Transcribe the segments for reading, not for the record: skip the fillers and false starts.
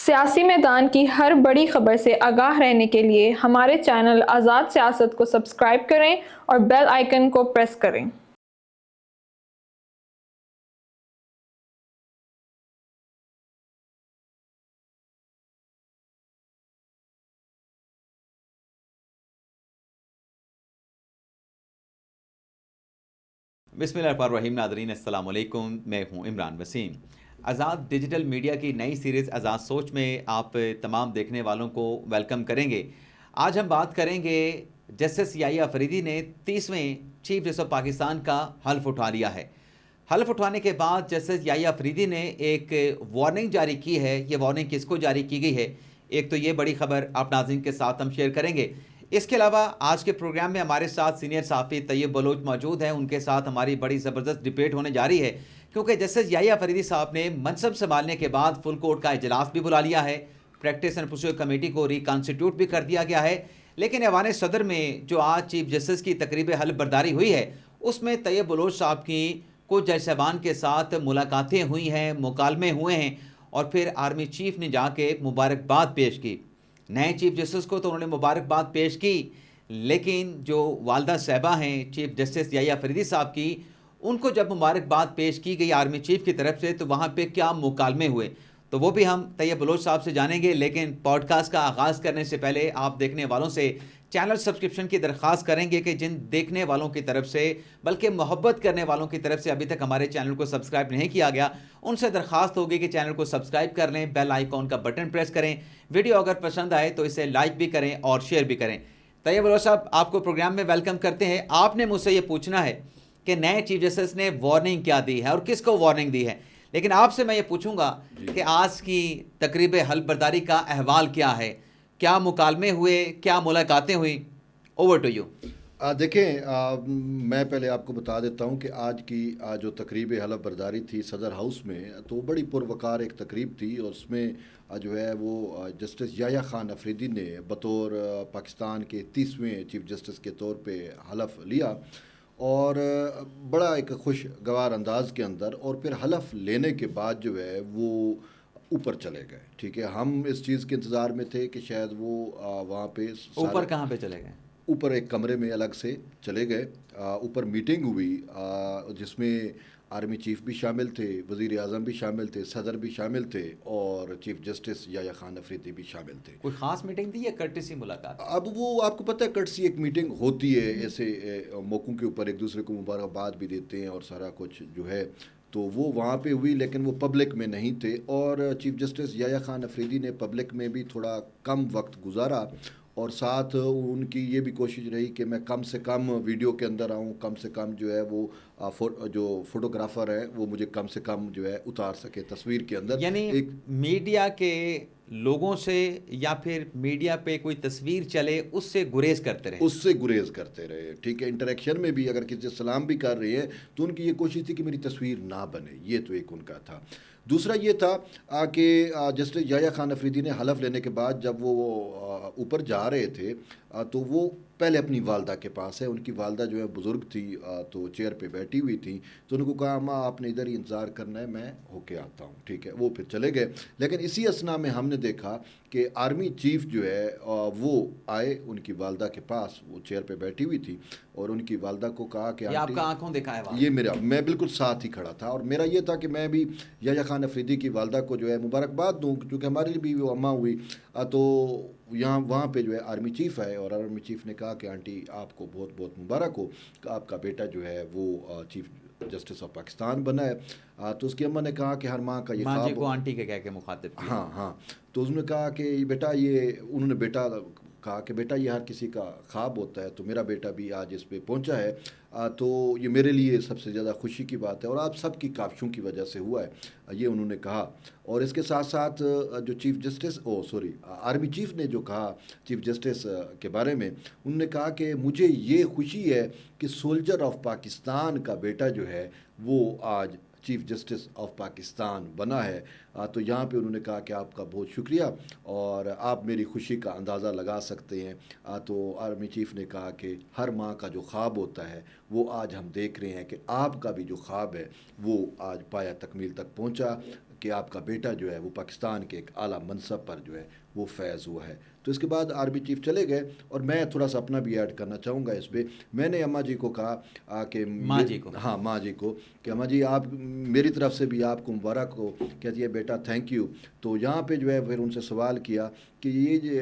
سیاسی میدان کی ہر بڑی خبر سے آگاہ رہنے کے لیے ہمارے چینل آزاد سیاست کو سبسکرائب کریں اور بیل آئیکن کو پریس کریں۔ بسم اللہ الرحمن الرحیم۔ ناظرین السلام علیکم، میں ہوں عمران وسیم۔ آزاد ڈیجیٹل میڈیا کی نئی سیریز آزاد سوچ میں آپ تمام دیکھنے والوں کو ویلکم کریں گے۔ آج ہم بات کریں گے جسٹس یحییٰ فریدی نے 30ویں چیف جسٹس آف پاکستان کا حلف اٹھا لیا ہے۔ حلف اٹھانے کے بعد جسٹس یحییٰ فریدی نے ایک وارننگ جاری کی ہے۔ یہ وارننگ کس کو جاری کی گئی ہے؟ ایک تو یہ بڑی خبر آپ ناظرین کے ساتھ ہم شیئر کریں گے۔ اس کے علاوہ آج کے پروگرام میں ہمارے ساتھ سینئر صحافی طیب بلوچ موجود ہیں۔ ان کے ساتھ ہماری بڑی زبردست ڈبیٹ ہونے جا رہی ہے، کیونکہ جسٹس یحییٰ فریدی صاحب نے منصب سنبھالنے کے بعد فل کورٹ کا اجلاس بھی بلا لیا ہے۔ پریکٹس اینڈ پروسیجر کمیٹی کو ریکانسٹیٹیوٹ بھی کر دیا گیا ہے۔ لیکن ایوان صدر میں جو آج چیف جسٹس کی تقریب حلف برداری ہوئی ہے، اس میں طیب بلوچ صاحب کی کچھ جج صاحبان کے ساتھ ملاقاتیں ہوئی ہیں، مکالمے ہوئے ہیں، اور پھر آرمی چیف نے جا کے مبارکباد پیش کی۔ نئے چیف جسٹس کو تو انہوں نے مبارکباد پیش کی، لیکن جو والدہ صاحبہ ہیں چیف جسٹس یحییٰ فریدی صاحب کی، ان کو جب مبارکباد پیش کی گئی آرمی چیف کی طرف سے، تو وہاں پہ کیا مکالمے ہوئے، تو وہ بھی ہم طیب بلوچ صاحب سے جانیں گے۔ لیکن پوڈ کاسٹ کا آغاز کرنے سے پہلے آپ دیکھنے والوں سے چینل سبسکرپشن کی درخواست کریں گے کہ جن دیکھنے والوں کی طرف سے، بلکہ محبت کرنے والوں کی طرف سے ابھی تک ہمارے چینل کو سبسکرائب نہیں کیا گیا، ان سے درخواست ہوگی کہ چینل کو سبسکرائب کر لیں، بیل آئیکن کا بٹن پریس کریں، ویڈیو اگر پسند آئے تو اسے لائک بھی کریں اور شیئر بھی کریں۔ طیب بلوچ صاحب، آپ کو پروگرام میں ویلکم کرتے ہیں۔ آپ نے مجھ سے یہ پوچھنا ہے کہ نئے چیف جسٹس نے وارننگ کیا دی ہے اور کس کو وارننگ دی ہے، لیکن آپ سے میں یہ پوچھوں گا کہ آج کی تقریب حلف برداری کا احوال کیا ہے؟ کیا مکالمے ہوئے، کیا ملاقاتیں ہوئی؟ Over to you. دیکھیں، میں پہلے آپ کو بتا دیتا ہوں کہ آج کی جو تقریب حلف برداری تھی صدر ہاؤس میں، تو بڑی پروقار ایک تقریب تھی، اور اس میں جو ہے وہ جسٹس یحییٰ خان افریدی نے بطور پاکستان کے 30ویں چیف جسٹس کے طور پہ حلف لیا، اور بڑا ایک خوشگوار انداز کے اندر، اور پھر حلف لینے کے بعد جو ہے وہ اوپر چلے گئے۔ ٹھیک ہے، ہم اس چیز کے انتظار میں تھے کہ شاید وہ وہاں پہ اوپر کہاں پہ چلے گئے؟ اوپر ایک کمرے میں الگ سے چلے گئے۔ اوپر میٹنگ ہوئی، جس میں آرمی چیف بھی شامل تھے، وزیر اعظم بھی شامل تھے، صدر بھی شامل تھے، اور چیف جسٹس یحییٰ خان افریدی بھی شامل تھے۔ کوئی خاص میٹنگ تھی یا کرٹسی ملاقات؟ اب وہ آپ کو پتہ ہے، کرٹسی ایک میٹنگ ہوتی ہے، ایسے موقعوں کے اوپر ایک دوسرے کو مبارکباد بھی دیتے ہیں اور سارا کچھ جو ہے، تو وہ وہاں پہ ہوئی، لیکن وہ پبلک میں نہیں تھے۔ اور چیف جسٹس یحییٰ خان افریدی نے پبلک میں بھی تھوڑا کم وقت گزارا، اور ساتھ ان کی یہ بھی کوشش رہی کہ میں کم سے کم ویڈیو کے اندر آؤں، کم سے کم جو ہے وہ جو فوٹوگرافر ہیں وہ مجھے کم سے کم جو ہے اتار سکے تصویر کے اندر۔ یعنی میڈیا کے لوگوں سے یا پھر میڈیا پہ کوئی تصویر چلے اس سے گریز کرتے رہے؟ ٹھیک ہے، انٹریکشن میں بھی اگر کسی سے سلام بھی کر رہے ہیں تو ان کی یہ کوشش تھی کہ میری تصویر نہ بنے، یہ تو ایک ان کا تھا۔ دوسرا یہ تھا کہ جسٹس یحییٰ خان افریدی نے حلف لینے کے بعد جب وہ اوپر جا رہے تھے، تو وہ پہلے اپنی والدہ کے پاس ہے۔ ان کی والدہ جو ہے بزرگ تھی، تو چیئر پہ بیٹھی ہوئی تھی، تو ان کو کہا ماں آپ نے ادھر ہی انتظار کرنا ہے، میں ہو کے آتا ہوں۔ ٹھیک ہے، وہ پھر چلے گئے۔ لیکن اسی اثنا میں ہم نے دیکھا کہ آرمی چیف جو ہے وہ آئے ان کی والدہ کے پاس، وہ چیئر پہ بیٹھی ہوئی تھی، اور ان کی والدہ کو کہا کہ آپ کا آنکھوں دیکھا ہے یہ میں بالکل ساتھ ہی کھڑا تھا، اور میرا یہ تھا کہ میں بھی یحییٰ خان افریدی کی والدہ کو جو ہے مبارکباد دوں، کیونکہ ہمارے لیے بھی وہ اماں ہوئی۔ تو وہاں پہ جو ہے آرمی چیف آئے، اور آرمی چیف نے کہا کہ آنٹی آپ کو بہت بہت مبارک ہو کہ آپ کا بیٹا جو ہے وہ چیف جسٹس آف پاکستان بنا ہے۔ تو اس کی اماں نے کہا کہ ہر ماں کا یہ خواب، ماں جی کو آنٹی کے کہہ کے مخاطب کیا۔ ہاں، تو اس نے کہا کہ بیٹا، یہ انہوں نے بیٹا کہا کہ بیٹا یہ ہر کسی کا خواب ہوتا ہے، تو میرا بیٹا بھی آج اس پہ پہنچا ہے، تو یہ میرے لیے سب سے زیادہ خوشی کی بات ہے، اور آپ سب کی کاوشوں کی وجہ سے ہوا ہے، یہ انہوں نے کہا۔ اور اس کے ساتھ ساتھ جو چیف جسٹس آرمی چیف نے جو کہا چیف جسٹس کے بارے میں، انہوں نے کہا کہ مجھے یہ خوشی ہے کہ سولجر آف پاکستان کا بیٹا جو ہے وہ آج چیف جسٹس آف پاکستان بنا ہے۔ تو یہاں پہ انہوں نے کہا کہ آپ کا بہت شکریہ، اور آپ میری خوشی کا اندازہ لگا سکتے ہیں۔ تو آرمی چیف نے کہا کہ ہر ماں کا جو خواب ہوتا ہے وہ آج ہم دیکھ رہے ہیں کہ آپ کا بھی جو خواب ہے وہ آج پایہ تکمیل تک پہنچا، کہ آپ کا بیٹا جو ہے وہ پاکستان کے ایک اعلیٰ منصب پر جو ہے وہ فیض ہوا ہے. تو اس کے بعد آرمی چیف چلے گئے اور میں تھوڑا سا اپنا بھی ایڈ کرنا چاہوں گا اس پہ. میں نے اماں جی کو کہا کہ ماں جی کو ہاں ماں جی کو کہ اماں جی آپ میری طرف سے بھی آپ کو مبارک ہو. کہتی ہے بیٹا تھینک یو. تو یہاں پہ جو ہے پھر ان سے سوال کیا کہ یہ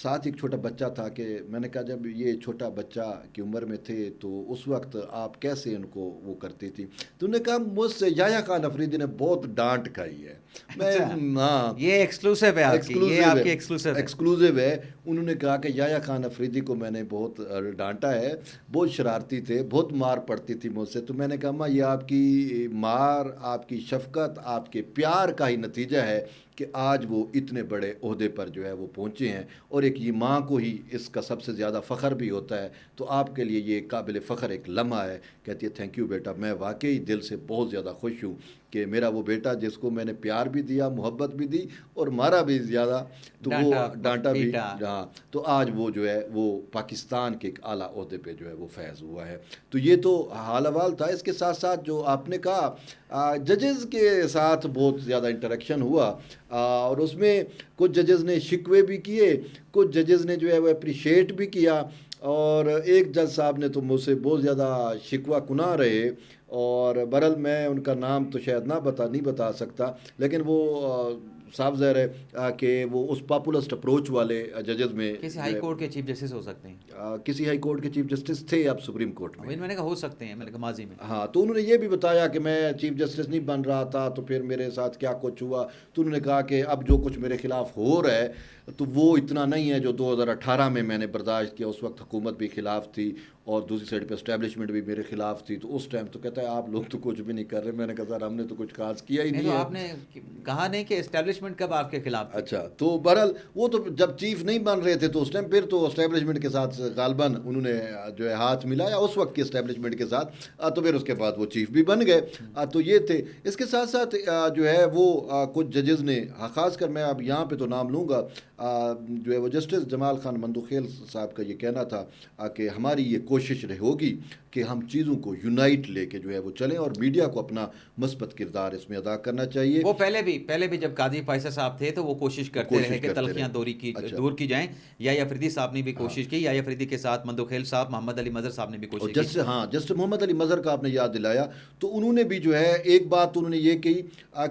ساتھ ایک چھوٹا بچہ تھا, کہ میں نے کہا جب یہ چھوٹا بچہ کی عمر میں تھے تو اس وقت آپ کیسے ان کو وہ کرتی تھی. تو انہوں نے کہا مجھ سے یحییٰ خان افریدی نے بہت ڈانٹ کھائی ہے. میں ہاں یہ ایکسکلوسیو ہے آپ کی, یہ آپ کی ایکسکلوسیو ہے. انہوں نے کہا کہ یحییٰ خان افریدی کو میں نے بہت ڈانٹا ہے, بہت شرارتی تھے, بہت مار پڑتی تھی مجھ سے. تو میں نے کہا ماں یہ آپ کی مار, آپ کی شفقت, آپ کے پیار کا ہی نتیجہ ہے کہ آج وہ اتنے بڑے عہدے پر جو ہے وہ پہنچے ہیں, اور ایک یہ ماں کو ہی اس کا سب سے زیادہ فخر بھی ہوتا ہے. تو آپ کے لیے یہ قابل فخر ایک لمحہ ہے. کہتی ہے تھینک یو بیٹا, میں واقعی دل سے بہت زیادہ خوش ہوں کہ میرا وہ بیٹا جس کو میں نے پیار بھی دیا, محبت بھی دی اور مارا بھی زیادہ, تو وہ ڈانٹا بھی, ہاں, تو آج وہ جو ہے وہ پاکستان کے ایک اعلیٰ عہدے پہ جو ہے وہ فیض ہوا ہے. تو یہ تو حال احوال تھا. اس کے ساتھ ساتھ جو آپ نے کہا ججز کے ساتھ بہت زیادہ انٹریکشن ہوا, اور اس میں کچھ ججز نے شکوے بھی کیے, کچھ ججز نے جو ہے وہ اپریشیٹ بھی کیا, اور ایک جج صاحب نے تو مجھ سے بہت زیادہ شکوہ کناں رہے, اور برحال میں ان کا نام تو شاید نہیں بتا سکتا, لیکن وہ صاف ظاہر ہے کہ وہ اس پاپولسٹ اپروچ والے ججز میں کسی ہائی کورٹ کے چیف جسٹس ہو سکتے ہیں, کسی ہائی کورٹ کے چیف جسٹس تھے اب سپریم کورٹ میں. میں نے کہا ہو سکتے ہیں, میں نے کہا ماضی میں. ہاں, تو انہوں نے یہ بھی بتایا کہ میں چیف جسٹس نہیں بن رہا تھا تو پھر میرے ساتھ کیا کچھ ہوا. تو انہوں نے کہا کہ اب جو کچھ میرے خلاف ہو رہا ہے تو وہ اتنا نہیں ہے جو 2018 میں نے برداشت کیا. اس وقت حکومت بھی خلاف تھی اور دوسری سائڈ پہ اسٹیبلشمنٹ بھی میرے خلاف تھی. تو اس ٹائم تو کہتا ہے آپ لوگ تو کچھ بھی نہیں کر رہے. میں نے کہا سر ہم نے تو کچھ خاص کیا ہی نہیں ہے. آپ نے کہا نہیں کہ اسٹیبلشمنٹ کب آپ کے خلاف. اچھا, تو بہرحال وہ تو جب چیف نہیں بن رہے تھے تو اس ٹائم پھر تو اسٹیبلشمنٹ کے ساتھ غالباً انہوں نے جو ہے ہاتھ ملایا اس وقت کی اسٹیبلشمنٹ کے ساتھ, تو پھر اس کے بعد وہ چیف بھی بن گئے. تو یہ تھے. اس کے ساتھ ساتھ جو ہے وہ کچھ ججز نے, خاص کر میں اب یہاں پہ تو نام لوں گا, جو ہے وہ جسٹس جمال خان مندوخیل صاحب کا یہ کہنا تھا کہ ہماری یہ کوشش ہوگی کہ ہم چیزوں کو یونائٹ لے کے جو ہے وہ چلیں, اور میڈیا کو اپنا مثبت کردار اس میں ادا کرنا چاہیے. وہ پہلے بھی جب قاضی فیصل صاحب تھے تو وہ کوشش کرتے رہے کہ تلخیاں دور کی جائیں. یحییٰ افریدی صاحب نے بھی کوشش کی, یحییٰ افریدی کے ساتھ مندوخیل صاحب, محمد علی مظہر صاحب نے بھی کوشش کی. جسٹس محمد علی مظہر کا آپ نے یاد دلایا, تو انہوں نے بھی جو ہے ایک بات انہوں نے یہ کہی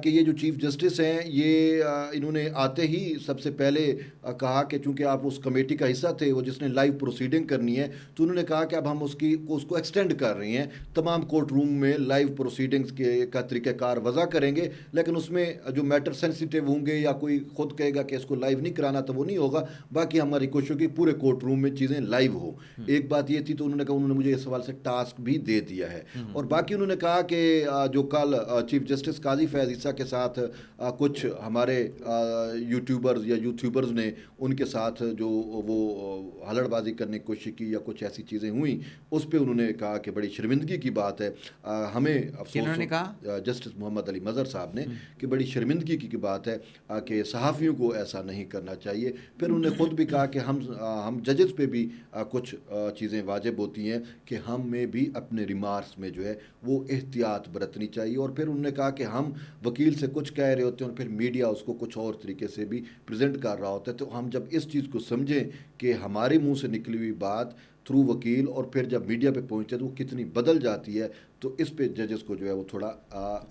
کہ یہ جو چیف جسٹس ہیں یہ انہوں نے آتے ہی سب سے پہلے کہا کہ چونکہ آپ اس کمیٹی کا حصہ تھے وہ جس نے لائیو پروسیڈنگ کرنی ہے, تو انہوں نے کہا کہ اب ہم اس کو ایکسٹینڈ کر رہے ہیں, تمام کورٹ روم میں لائیو پروسیڈنگز کا طریقہ کار وضع کریں گے, لیکن اس میں جو میٹر سینسیٹیو ہوں گے یا کوئی خود کہے گا کہ اس کو لائیو نہیں کرانا تو وہ نہیں ہوگا. باقی ہماری کوشش ہوگی پورے کورٹ روم میں چیزیں لائیو ہو. ایک بات یہ تھی, تو انہوں نے مجھے اس سوال سے ٹاسک بھی دے دیا ہے. اور باقی انہوں نے کہا کہ جو کل چیف جسٹس قاضی فیض عیسیٰ کے ساتھ کچھ ہمارے یوٹیوبرز نے ان کے ساتھ جو وہ ہلڑ بازی کرنے کی کوشش کی یا کچھ ایسی چیزیں ہوئیں, اس پہ انہوں نے کہا کہ بڑی شرمندگی کی بات ہے. ہمیں افسوس, جسٹس محمد علی مظہر صاحب نے, کہ بڑی شرمندگی کی بات ہے کہ صحافیوں کو ایسا نہیں کرنا چاہیے. پھر انہوں نے خود بھی کہا کہ ہم ججز پہ بھی کچھ چیزیں واجب ہوتی ہیں کہ ہمیں بھی اپنے ریمارکس میں جو ہے وہ احتیاط برتنی چاہیے. اور پھر انہوں نے کہا کہ ہم وکیل سے کچھ کہہ رہے ہوتے ہیں اور پھر میڈیا اس کو کچھ اور طریقے سے بھی پریزنٹ کر رہا ہوتا ہے, تو ہم جب اس چیز کو سمجھیں کہ ہمارے منہ سے نکلی ہوئی بات تھرو وکیل اور پھر جب میڈیا پہ پہنچتے تو وہ کتنی بدل جاتی ہے, تو اس پہ ججز کو جو ہے وہ تھوڑا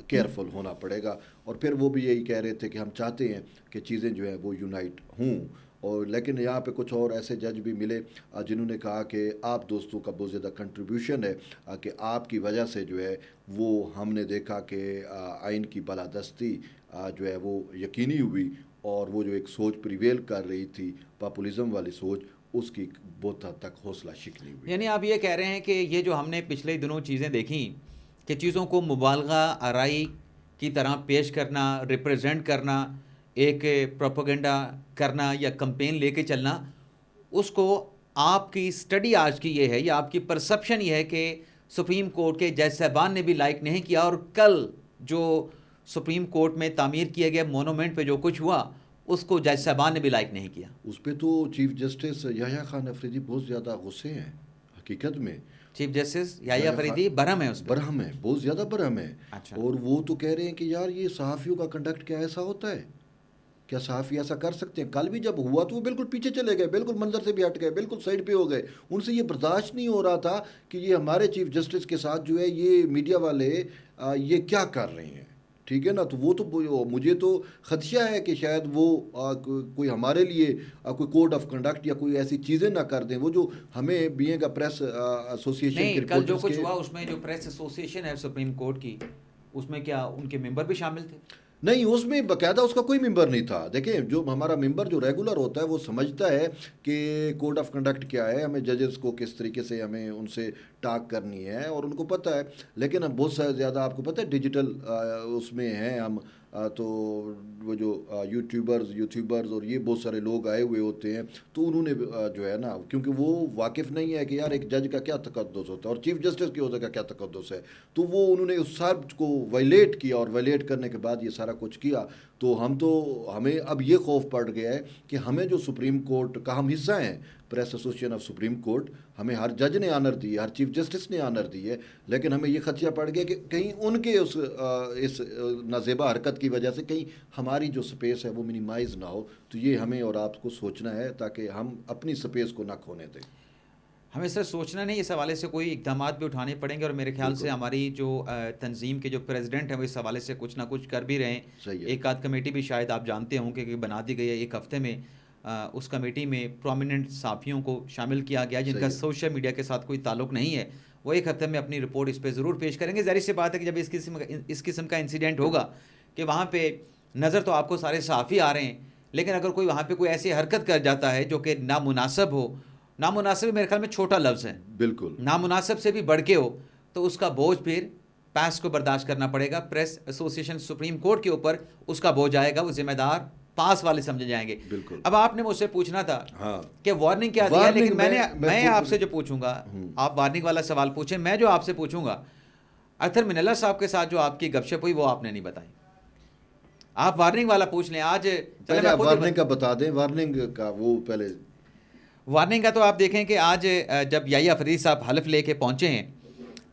کیئرفل ہونا پڑے گا. اور پھر وہ بھی یہی کہہ رہے تھے کہ ہم چاہتے ہیں کہ چیزیں جو ہیں وہ یونائٹ ہوں. اور لیکن یہاں پہ کچھ اور ایسے جج بھی ملے جنہوں نے کہا کہ آپ دوستوں کا بہت زیادہ کنٹریبیوشن ہے, کہ آپ کی وجہ سے جو ہے وہ ہم نے دیکھا کہ آئین کی بالادستی جو ہے وہ یقینی ہوئی, اور وہ جو ایک سوچ پریویل کر رہی تھی پاپولزم والی سوچ, اس کی بہت حد تک حوصلہ شکنی ہوئی. یعنی آپ یہ کہہ رہے ہیں کہ یہ جو ہم نے پچھلے دنوں چیزیں دیکھیں کہ چیزوں کو مبالغہ آرائی کی طرح پیش کرنا, ریپریزنٹ کرنا, ایک پروپیگنڈا کرنا یا کمپین لے کے چلنا, اس کو آپ کی اسٹڈی آج کی یہ ہے یا آپ کی پرسپشن یہ ہے کہ سپریم کورٹ کے جج صاحبان نے بھی لائک نہیں کیا, اور کل جو سپریم کورٹ میں تعمیر کیے گئے مونومنٹ پہ جو کچھ ہوا اس کو جج صاحبان نے بھی لائک نہیں کیا. اس پہ تو چیف جسٹس یحییٰ خان افریدی بہت زیادہ غصے ہیں حقیقت میں, چیف جسٹس یحییٰ فریدی برہم ہے اس پہ؟ برہم ہے، بہت زیادہ برہم ہے. اچھا. اور وہ تو کہہ رہے ہیں کہ یار یہ صحافیوں کا کنڈکٹ کیا ایسا ہوتا ہے؟ کیا صحافی ایسا کر سکتے ہیں؟ کل بھی جب ہوا تو وہ بالکل پیچھے چلے گئے، بالکل منظر سے بھی ہٹ گئے، بالکل سائڈ پہ ہو گئے. ان سے یہ برداشت نہیں ہو رہا تھا کہ یہ ہمارے چیف جسٹس کے ساتھ جو ہے یہ میڈیا والے یہ کیا کر رہے ہیں. ٹھیک ہے نا. تو وہ تو مجھے تو خدشہ ہے کہ شاید وہ کوئی ہمارے لیے کوئی کوڈ آف کنڈکٹ یا کوئی ایسی چیزیں نہ کر دیں. وہ جو ہمیں بینگ اے پریس ایسوسیشن نہیں، کل جو کچھ ہوا اس میں جو پریس ایسوسیشن ہے سپریم کورٹ کی، اس میں کیا ان کے ممبر بھی شامل تھے؟ نہیں، اس میں باقاعدہ اس کا کوئی ممبر نہیں تھا. دیکھیں جو ہمارا ممبر جو ریگولر ہوتا ہے وہ سمجھتا ہے کہ کوڈ آف کنڈکٹ کیا ہے، ہمیں ججز کو کس طریقے سے ہمیں ان سے ٹاک کرنی ہے، اور ان کو پتہ ہے. لیکن اب بہت زیادہ آپ کو پتہ ہے ڈیجیٹل اس میں ہیں ہم، تو وہ جو یوٹیوبرز اور یہ بہت سارے لوگ آئے ہوئے ہوتے ہیں، تو انہوں نے جو ہے نا، کیونکہ وہ واقف نہیں ہے کہ یار ایک جج کا کیا تقدس ہوتا ہے اور چیف جسٹس کی عہدے کا کیا تقدس ہے، تو وہ انہوں نے اس سب کو وائلیٹ کیا، اور وائلیٹ کرنے کے بعد یہ سارا کچھ کیا. تو ہمیں اب یہ خوف پڑ گیا ہے کہ ہمیں جو سپریم کورٹ کا ہم حصہ ہیں، press association of supreme court, ہمیں ہر جج نے آنر دی ہے، ہر چیف جسٹس نے آنر دی ہے، لیکن ہمیں یہ خدشہ پڑ گیا کہ کہیں ان کے اس نازیبا حرکت کی وجہ سے کہیں ہماری جو سپیس ہے وہ منیمائز نہ ہو. تو یہ ہمیں اور آپ کو سوچنا ہے تاکہ ہم اپنی سپیس کو نہ کھونے دیں. ہمیں سر سوچنا نہیں، اس حوالے سے کوئی اقدامات بھی اٹھانے پڑیں گے، اور میرے خیال سے ہماری جو تنظیم کے جو پریزیڈنٹ ہیں وہ اس حوالے سے کچھ نہ کچھ کر بھی رہے ہیں. ایک آدھ کمیٹی بھی شاید آپ جانتے ہوں کہ بنا دی گئی ہے ایک ہفتے میں. اس کمیٹی میں پرومیننٹ صحافیوں کو شامل کیا گیا جن کا سوشل میڈیا کے ساتھ کوئی تعلق نہیں ہے. وہ ایک ہفتے میں اپنی رپورٹ اس پہ ضرور پیش کریں گے. ظاہر سی بات ہے کہ جب اس قسم کا انسیڈنٹ ہوگا کہ وہاں پہ نظر تو آپ کو سارے صحافی آ رہے ہیں، لیکن اگر کوئی وہاں پہ کوئی ایسی حرکت کر جاتا ہے جو کہ نامناسب ہو، نامناسب میرے خیال میں چھوٹا لفظ ہے، بالکل نامناسب سے بھی بڑھ کے ہو، تو اس کا بوجھ پھر پیس کو برداشت کرنا پڑے گا. پریس ایسوسیشن سپریم کورٹ کے اوپر اس کا بوجھ آئے گا، وہ ذمہ دار پاس والے سمجھے جائیں گے. بالکل. اب آپ نے مجھ سے پوچھنا تھا کہ وارننگ کیا دیا، لیکن میں آپ سے جو پوچھوں گا، آپ وارننگ والا سوال پوچھیں، میں جو آپ سے پوچھوں گا، اطہر من اللہ صاحب کے ساتھ جو آپ کی گپ شپ ہوئی وہ آپ نے نہیں بتائی. آپ وارننگ والا پوچھ لیں. آج وارننگ کا بتا دیں، وارننگ کا وہ پہلے وارننگ کا تو آپ دیکھیں کہ آج جب یحییٰ فریدی صاحب حلف لے کے پہنچے ہیں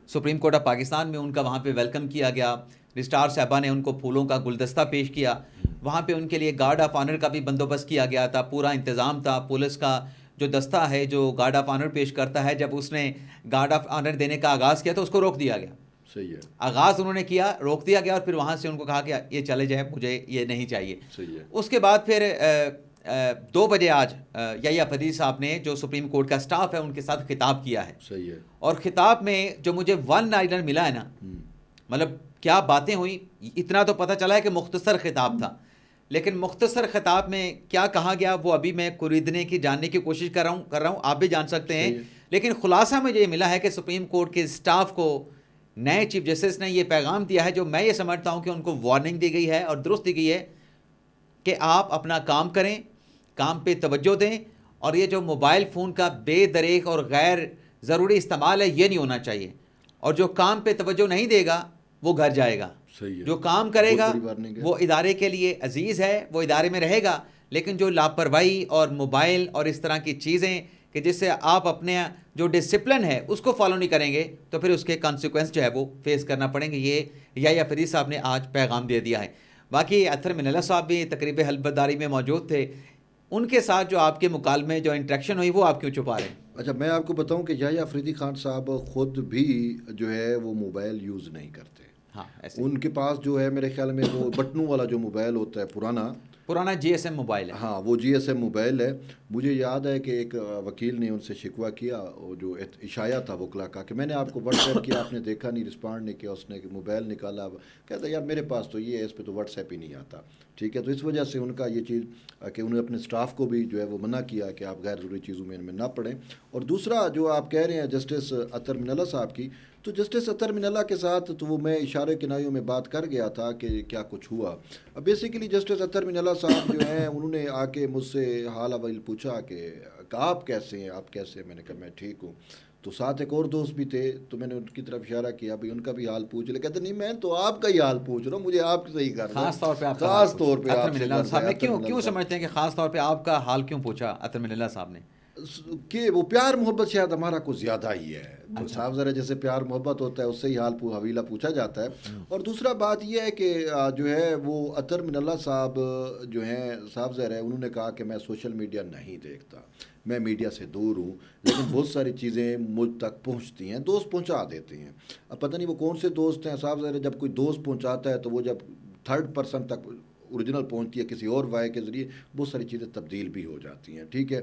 سپریم کورٹ آف پاکستان میں، ان کا وہاں پہ ویلکم کیا گیا. رجسٹرار صاحبہ نے ان کو پھولوں کا گلدستہ پیش کیا. وہاں پہ ان کے لیے گارڈ آف آنر کا بھی بندوبست کیا گیا تھا، پورا انتظام تھا. پولیس کا جو دستہ ہے جو گارڈ آف آنر پیش کرتا ہے، جب اس نے گارڈ آف آنر دینے کا آغاز کیا تو اس کو روک دیا گیا. صحیح ہے. آغاز انہوں نے کیا، روک دیا گیا، اور پھر وہاں سے ان کو کہا کہ یہ چلے جائے، مجھے یہ نہیں چاہیے. صحیح ہے. اس کے بعد پھر 2 بجے آج یحییٰ فریدی صاحب نے جو سپریم کورٹ کا سٹاف ہے ان کے ساتھ خطاب کیا ہے. صحیح ہے. اور خطاب میں جو مجھے ون لائنر ملا ہے نا، مطلب کیا باتیں ہوئیں، اتنا تو پتہ چلا ہے کہ مختصر خطاب تھا، لیکن مختصر خطاب میں کیا کہا گیا وہ ابھی میں خریدنے کی جاننے کی کوشش کر رہا ہوں، آپ بھی جان سکتے ہیں. لیکن خلاصہ مجھے یہ ملا ہے کہ سپریم کورٹ کے سٹاف کو نئے چیف جسٹس نے یہ پیغام دیا ہے جو میں یہ سمجھتا ہوں کہ ان کو وارننگ دی گئی ہے اور درست دی گئی ہے کہ آپ اپنا کام کریں، کام پہ توجہ دیں، اور یہ جو موبائل فون کا بے دریغ اور غیر ضروری استعمال ہے یہ نہیں ہونا چاہیے. اور جو کام پہ توجہ نہیں دے گا وہ گھر جائے گا. جو کام کرے گا وہ ادارے کے لیے عزیز ہے، وہ ادارے میں رہے گا. لیکن جو لاپرواہی اور موبائل اور اس طرح کی چیزیں کہ جس سے آپ اپنے جو ڈسپلن ہے اس کو فالو نہیں کریں گے تو پھر اس کے کانسیکوینس جو ہے وہ فیس کرنا پڑیں گے. یہ یحییٰ فریدی صاحب نے آج پیغام دے دیا ہے. باقی اطہر من اللہ صاحب بھی تقریب حلف میں موجود تھے، ان کے ساتھ جو آپ کے مکالمے جو انٹریکشن ہوئی وہ آپ کیوں چھپا رہے ہیں؟ اچھا، میں آپ کو بتاؤں کہ یحییٰ فریدی خان صاحب خود بھی جو ہے وہ موبائل یوز نہیں کرتے. ہاں، ایسے ان کے پاس جو ہے میرے خیال میں وہ بٹنوں والا جو موبائل ہوتا ہے پرانا جی ایس ایم موبائل ہے. ہاں، وہ جی ایس ایم موبائل ہے. مجھے یاد ہے کہ ایک وکیل نے ان سے شکوہ کیا، جو اشاعہ تھا وکلا کا، کہ میں نے آپ کو واٹس ایپ کیا، آپ نے دیکھا نہیں، رسپانڈ نہیں کیا. اس نے موبائل نکالا، کہتا یار میرے پاس تو یہ ہے، اس پہ تو واٹس ایپ ہی نہیں آتا. ٹھیک ہے. تو اس وجہ سے ان کا یہ چیز کہ انہوں نے اپنے سٹاف کو بھی جو ہے وہ منع کیا کہ آپ غیر ضروری چیزوں میں ان میں نہ پڑیں. اور دوسرا جو آپ کہہ رہے ہیں جسٹس اطہر من اللہ صاحب کی، تو جسٹس اطہر من اللہ کے ساتھ تو وہ میں اشارے کنایوں میں بات کر گیا تھا کہ کیا کچھ ہوا. اب بیسیکلی جسٹس اطہر من اللہ صاحب جو ہیں انہوں نے آ کے مجھ سے حال اول پوچھا کہ آپ کیسے ہیں، آپ کیسے ہیں. میں نے کہا میں ٹھیک ہوں. تو ساتھ ایک اور دوست بھی تھے، تو میں نے ان کی طرف اشارہ کیا بھائی ان کا بھی حال پوچھ لے. کہتے نہیں میں تو آپ کا ہی حال پوچھ رہا ہوں، مجھے آپ صحیح کر رہا ہوں. خاص طور پہ خاص طور پہ اطہر من اللہ صاحب نے کیوں سمجھتے ہیں کہ خاص طور پہ آپ کا حال کیوں پوچھا اطہر من اللہ صاحب نے؟ کہ وہ پیار محبت شاید ہمارا کچھ زیادہ ہی ہے. تو صاحب ذرا جیسے پیار محبت ہوتا ہے اس سے ہی حال حویلہ پوچھا جاتا ہے. اور دوسرا بات یہ ہے کہ جو ہے وہ اطہر من اللہ صاحب جو ہیں صاحب ذرا ہے, انہوں نے کہا کہ میں سوشل میڈیا نہیں دیکھتا, میں میڈیا سے دور ہوں, لیکن بہت ساری چیزیں مجھ تک پہنچتی ہیں, دوست پہنچا دیتے ہیں. اب پتہ نہیں وہ کون سے دوست ہیں صاحب ذرا, جب کوئی دوست پہنچاتا ہے تو وہ جب تھرڈ پرسن تک اوریجنل پہنچتی ہے کسی اور وائے کے ذریعے, بہت ساری چیزیں تبدیل بھی ہو جاتی ہیں. ٹھیک ہے,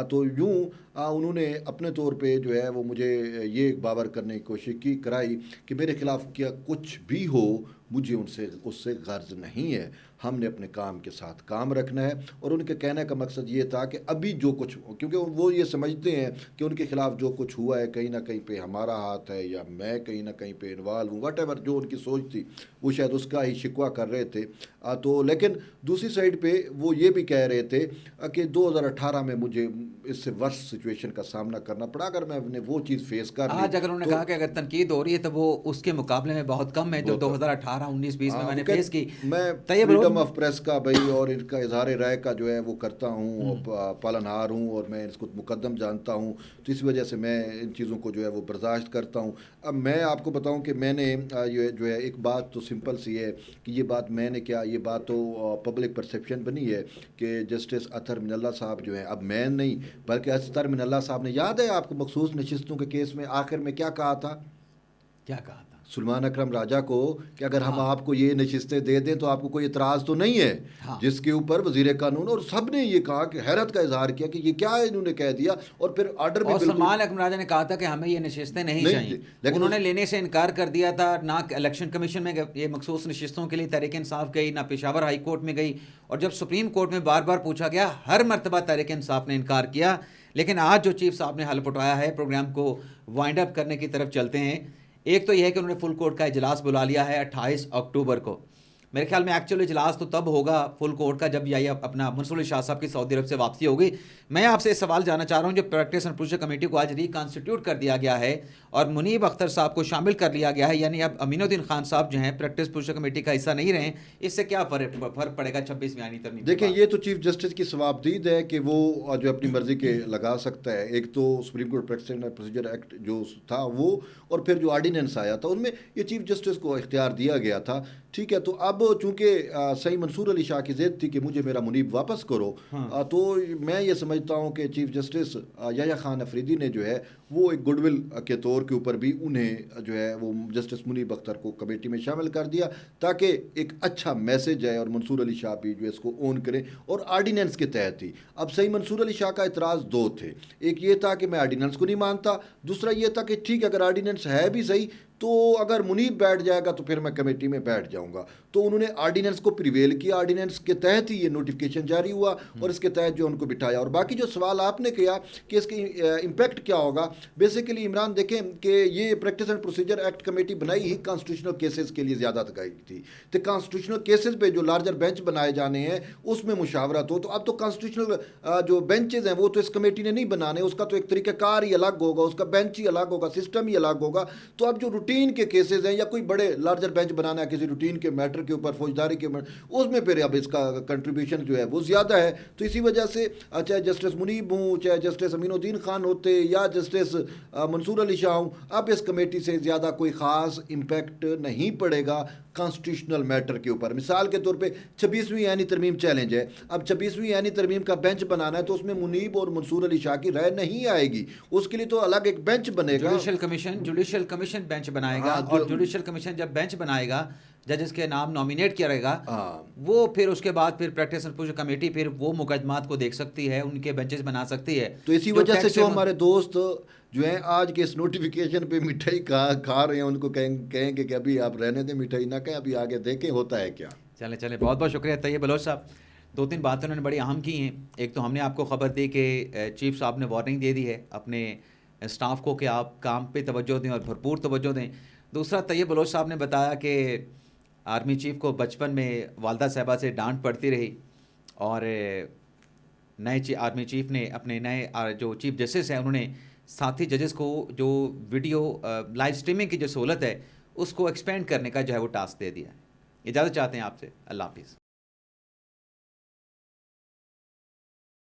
تو یوں انہوں نے اپنے طور پہ جو ہے وہ مجھے یہ باور کرنے کی کوشش کرائی کہ میرے خلاف کیا کچھ بھی ہو, مجھے اس سے غرض نہیں ہے, ہم نے اپنے کام کے ساتھ کام رکھنا ہے. اور ان کے کہنے کا مقصد یہ تھا کہ ابھی جو کچھ, کیونکہ وہ یہ سمجھتے ہیں کہ ان کے خلاف جو کچھ ہوا ہے کہیں نہ کہیں پہ ہمارا ہاتھ ہے, یا میں کہیں نہ کہیں پہ انوالو ہوں, واٹ ایور جو ان کی سوچ تھی وہ شاید اس کا ہی شکوہ کر رہے تھے. تو لیکن دوسری سائڈ پہ وہ یہ بھی کہہ رہے تھے کہ 2018 میں مجھے اس سے ورس سچویشن کا سامنا کرنا پڑا. اگر میں نے وہ چیز فیس کر لی, آج اگر انہوں نے کہا کہ اگر تنقید ہو رہی ہے تو وہ اس کے مقابلے میں بہت کم ہے جو 2018 19 20 میں نے فیس کی. میں فریڈم آف پریس کا بھائی اور ان کا اظہار رائے کا جو ہے وہ کرتا ہوں, پالنہار ہوں, اور میں اس کو مقدم جانتا ہوں, تو اس وجہ سے میں ان چیزوں کو جو ہے وہ برداشت کرتا ہوں. اب میں آپ کو بتاؤں کہ میں نے جو ہے ایک بات تو سمپل سی ہے کہ یہ بات میں نے کیا, یہ بات تو پبلک پرسیپشن بنی ہے کہ جسٹس اطہر من اللہ صاحب جو ہیں, اب میں نہیں بلکہ اطہر من اللہ صاحب نے, یاد ہے آپ کو مخصوص نشستوں کے کیس میں آخر میں کیا کہا تھا سلمان اکرم راجہ کو کہ اگر ہم آپ کو یہ نشستیں دے دیں تو آپ کو کوئی اعتراض تو نہیں ہے, جس کے اوپر وزیر قانون اور سب نے یہ کہا کہ حیرت کا اظہار کیا کہ یہ کیا ہے, انہوں نے کہہ دیا. اور پھر آرڈر بھی سلمان اکرم راجہ نے کہا تھا کہ ہمیں یہ نشستیں نہیں چاہیے, لیکن انہوں نے لینے سے انکار کر دیا تھا. نہ الیکشن کمیشن میں یہ مخصوص نشستوں کے لیے تحریک انصاف گئی, نہ پشاور ہائی کورٹ میں گئی, اور جب سپریم کورٹ میں بار بار پوچھا گیا ہر مرتبہ تحریک انصاف نے انکار کیا. لیکن آج جو چیف صاحب نے حلف اٹھایا ہے, پروگرام کو وائنڈ اپ کرنے کی طرف چلتے ہیں. ایک تو یہ ہے کہ انہوں نے فل کورٹ کا اجلاس بلا لیا ہے 28 اکتوبر کو. میرے خیال میں ایکچولی اجلاس تو تب ہوگا فل کورٹ کا جب یہ اپنا منصور علی شاہ صاحب کی سعودی عرب سے واپسی ہوگی. میں آپ سے سوال جاننا چاہ رہا ہوں, جو پریکٹس اینڈ پروسیجر کمیٹی کو آج ریکانسٹیٹیوٹ کر دیا گیا ہے اور منیب اختر صاحب کو شامل کر لیا گیا ہے, یعنی اب امین الدین خان صاحب جو ہیں پریکٹس پروسیجر کمیٹی کا حصہ نہیں رہے, اس سے کیا فرق پڑے گا 26ویں آئینی ترمیم؟ دیکھیں یہ تو چیف جسٹس کی ثوابدید ہے کہ وہ جو اپنی مرضی کے لگا سکتا ہے. ایک تو supreme court practice and procedure act جو تھا وہ, اور پھر جو آرڈیننس آیا تھا ان میں یہ چیف جسٹس کو اختیار دیا گیا تھا. ٹھیک ہے, تو اب چونکہ صحیح منصور علی شاہ کی ضد تھی کہ مجھے میرا منیب واپس کرو, تو میں یہ سمجھتا ہوں کہ چیف جسٹس یحییٰ خان افریدی نے جو ہے وہ ایک گڈ ول کے طور کے اوپر بھی انہیں جو ہے وہ جسٹس منیب اختر کو کمیٹی میں شامل کر دیا تاکہ ایک اچھا میسج ہے, اور منصور علی شاہ بھی جو اس کو اون کریں. اور آرڈیننس کے تحت ہی اب صحیح منصور علی شاہ کا اعتراض دو تھے, ایک یہ تھا کہ میں آرڈیننس کو نہیں مانتا, دوسرا یہ تھا کہ ٹھیک ہے اگر آرڈیننس ہے بھی صحیح تو اگر منیب بیٹھ جائے گا تو پھر میں کمیٹی میں بیٹھ جاؤں گا. تو انہوں نے آرڈیننس کو پریویل کیا, آرڈیننس کے تحت ہی یہ نوٹیفیکیشن جاری ہوا اور اس کے تحت جو ان کو بٹھایا. اور باقی جو سوال آپ نے کیا کہ اس کی امپیکٹ کیا ہوگا, بیسیکلی عمران دیکھیں کہ یہ practice and procedure act committee بنائی ہی کانسٹیٹیوشنل کیسز کے لیے زیادہ گئی تھی. تو کانسٹیٹیوشنل کیسز پہ جو لارجر بینچ بنائے جانے ہیں اس میں مشاورت ہو, تو اب تو کانسٹیٹیوشنل جو بینچز ہیں وہ تو اس کمیٹی نے نہیں بنانے, اس کا تو ایک طریقہ کار ہی الگ ہوگا, اس کا بینچ ہی الگ ہوگا, سسٹم ہی الگ ہوگا. تو اب جو روٹین کے کیسز ہیں یا کوئی بڑے لارجر بینچ بنانا ہے کسی روٹین کے میٹر کے اوپر, فوجداری کے میٹر, اس میں پھر اب اس کا کنٹریبیوشن جو ہے وہ زیادہ ہے. تو اسی وجہ سے چاہے جسٹس منیب ہوں, چاہے جسٹس امین الدین خان ہوتے یا جسٹس منصور علی شاہ ہوں, اب اس کمیٹی سے زیادہ کوئی خاص امپیکٹ نہیں پڑے گا کانسٹیٹیوشنل میٹر کے اوپر. مثال کے طور پہ 26ویں آئینی ترمیم چیلنج ہے, اب 26ویں آئینی ترمیم کا بینچ بنانا ہے تو اس میں منیب اور منصور علی شاہ کی رائے نہیں آئے گی, اس کے لیے تو الگ ایک بینچ بنے گا, جوڈیشل کمیشن بینچ بنائے گا. اور جوڈیشل کمیشن جب بینچ بنائے گا, ججز کے نام نامینیٹ کیا رہے گا, وہ پھر اس کے بعد پھر پریکٹس اینڈ پروسیجر کمیٹی پھر وہ مقدمات کو دیکھ سکتی ہے, ان کے بینچز بنا سکتی ہے. تو اسی وجہ سے جو ہمارے دوست جو ہیں آج کے اس نوٹیفیکیشن پہ مٹھائی کھا رہے ہیں ان کو کہیں گے کہ ابھی آپ رہنے دیں, مٹھائی نہ کہیں, ابھی آگے دیکھیں ہوتا ہے کیا. چلیں بہت بہت شکریہ طیب بلوچ صاحب. 2-3 باتیں انہوں نے بڑی اہم کی ہیں. ایک تو ہم نے آپ کو خبر دی کہ چیف صاحب نے وارننگ دے دی ہے اپنے اسٹاف کو کہ آپ کام پہ توجہ دیں اور بھرپور توجہ دیں. دوسرا, طیب بلوچ صاحب نے بتایا کہ آرمی چیف کو بچپن میں والدہ صاحبہ سے ڈانٹ پڑتی رہی, اور نئے آرمی چیف نے اپنے نئے جو چیف جسٹس ہیں انہوں نے ساتھی ججز کو جو ویڈیو لائیو سٹریمنگ کی جو سہولت ہے اس کو ایکسپینڈ کرنے کا جو ہے وہ ٹاسک دے دیا ہے. اجازت چاہتے ہیں آپ سے, اللہ حافظ.